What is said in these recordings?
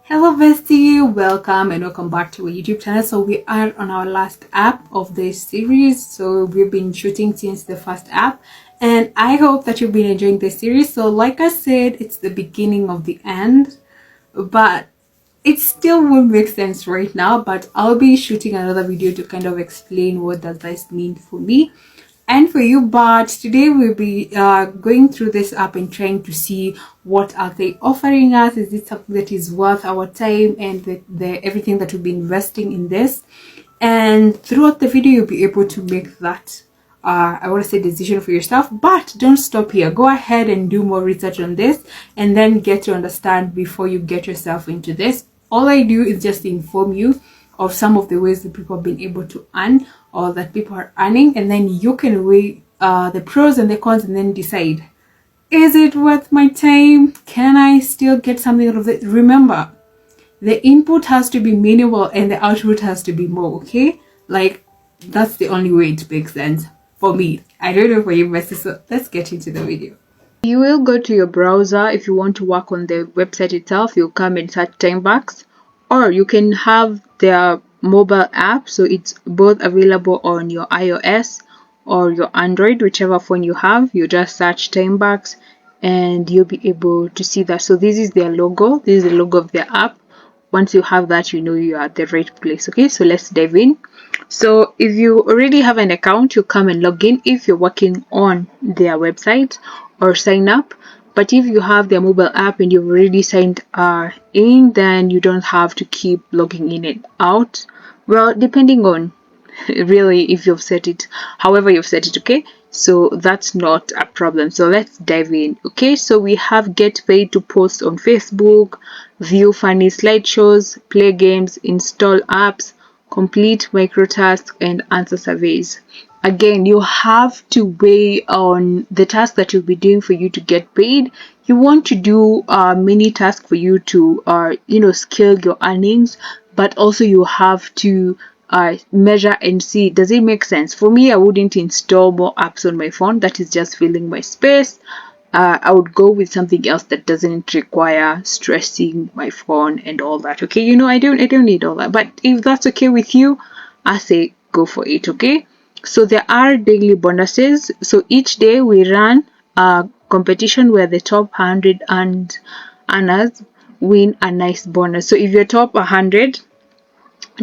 Hello bestie, welcome and welcome back to our YouTube channel. So we are on our last app of this series. So we've been shooting since the first app and I hope that you've been enjoying this series. So like I said, it's the beginning of the end, but it still won't make sense right now, but I'll be shooting another video to kind of explain what does this mean for me and for you. But today we'll be going through this app and trying to see what are they offering us. Is it something that is worth our time and the everything that we'll be investing in this? And throughout the video you'll be able to make that I want to say decision for yourself. But don't stop here, go ahead and do more research on this and then get to understand before you get yourself into this. All I do is just inform you of some of the ways that people have been able to earn or that people are earning, and then you can weigh the pros and the cons and then decide, is it worth my time? Can I still get something out of it? Remember, the input has to be minimal and the output has to be more, okay? Like, that's the only way it makes sense for me. I don't know for you, but so let's get into the video. You will go to your browser. If you want to work on the website itself, you'll come and search Timebox, or you can have their mobile app. So it's both available on your iOS or your Android, whichever phone you have. You just search Timebox and you'll be able to see that. So this is their logo. This is the logo of their app. Once you have that, you know you are at the right place. Okay, so let's dive in. So if you already have an account, you come and log in if you're working on their website or sign up. But if you have their mobile app and you've already signed in, then you don't have to keep logging in and out. Well, depending on really if you've set it, however you've set it, okay? So that's not a problem. So let's dive in. Okay, so we have get paid to post on Facebook, view funny slideshows, play games, install apps, complete microtasks, and answer surveys. Again, you have to weigh on the task that you'll be doing for you to get paid. You want to do many tasks for you to scale your earnings, but also you have to measure and see, does it make sense? For me, I wouldn't install more apps on my phone. That is just filling my space. I would go with something else that doesn't require stressing my phone and all that. Okay, I don't need all that. But if that's okay with you, I say go for it. Okay, so there are daily bonuses. So each day we run a competition where the top 100 earners win a nice bonus. So if you're top 100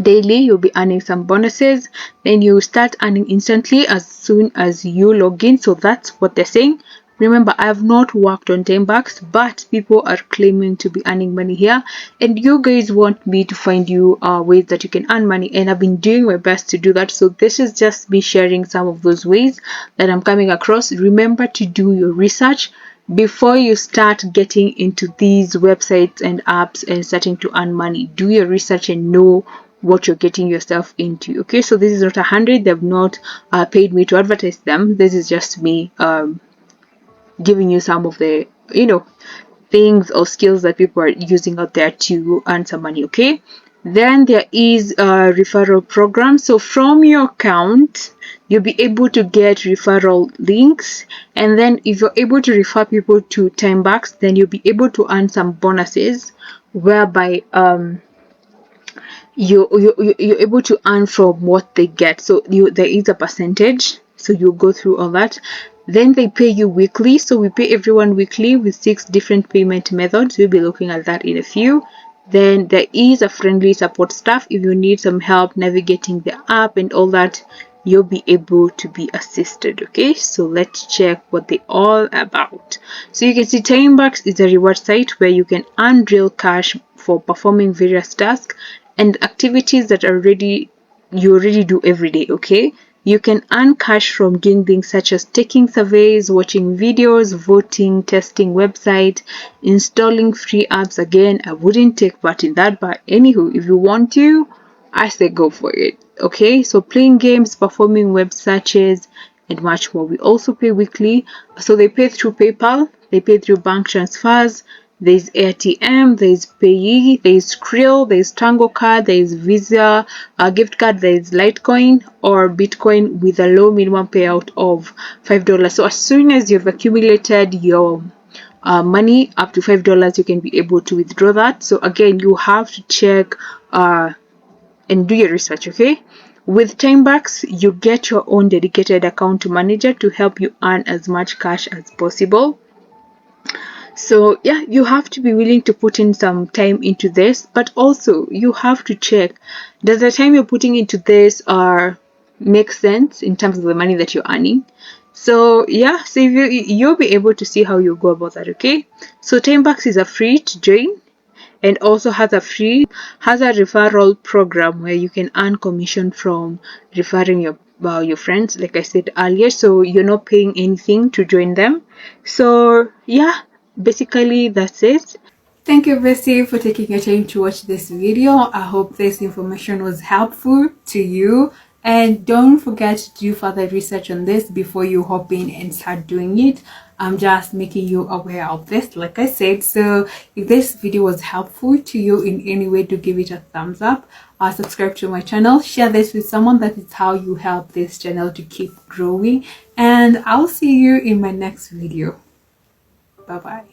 daily, you'll be earning some bonuses. Then you start earning instantly as soon as you log in. So that's what they're saying. Remember, I have not worked on Timebox, but people are claiming to be earning money here, and you guys want me to find you ways that you can earn money, and I've been doing my best to do that. So this is just me sharing some of those ways that I'm coming across. Remember to do your research before you start getting into these websites and apps and starting to earn money. Do your research and know what you're getting yourself into. Okay, so this is not 100. They've not paid me to advertise them. This is just me giving you some of the things or skills that people are using out there to earn some money. Okay, then there is a referral program. So from your account you'll be able to get referral links, and then if you're able to refer people to Timebox, then you'll be able to earn some bonuses whereby you're able to earn from what they get. So there is a percentage, so you'll go through all that. Then they pay you weekly. So we pay everyone weekly with 6 different payment methods. We'll be looking at that in a few. Then there is a friendly support staff. If you need some help navigating the app and all that, you'll be able to be assisted. Okay, so let's check what they all about. So you can see Timebox is a reward site where you can earn real cash for performing various tasks and activities that you already do every day. Okay, you can earn cash from doing things such as taking surveys, watching videos, voting, testing website, installing free apps. Again, I wouldn't take part in that, but anywho, if you want to, I say go for it. Okay, so playing games, performing web searches, and much more. We also pay weekly. So they pay through PayPal, they pay through bank transfers. There's ATM, there's Payee, there's Skrill, there's Tango Card, there's Visa, gift card, there's Litecoin or Bitcoin with a low minimum payout of $5. So as soon as you've accumulated your money up to $5, you can be able to withdraw that. So again, you have to check and do your research. Okay, with Timebucks, you get your own dedicated account manager to help you earn as much cash as possible. So yeah, you have to be willing to put in some time into this, but also you have to check, does the time you're putting into this make sense in terms of the money that you're earning? So yeah, so you'll be able to see how you go about that. Okay, so Timebucks is a free to join, and also has a referral program where you can earn commission from referring your friends, like I said earlier. So you're not paying anything to join them. So yeah, basically that's it. Thank you, Bestie, for taking your time to watch this video. I hope this information was helpful to you. And don't forget to do further research on this before you hop in and start doing it. I'm just making you aware of this, like I said. So if this video was helpful to you in any way, do give it a thumbs up. Subscribe to my channel. Share this with someone. That is how you help this channel to keep growing. And I'll see you in my next video. Bye-bye.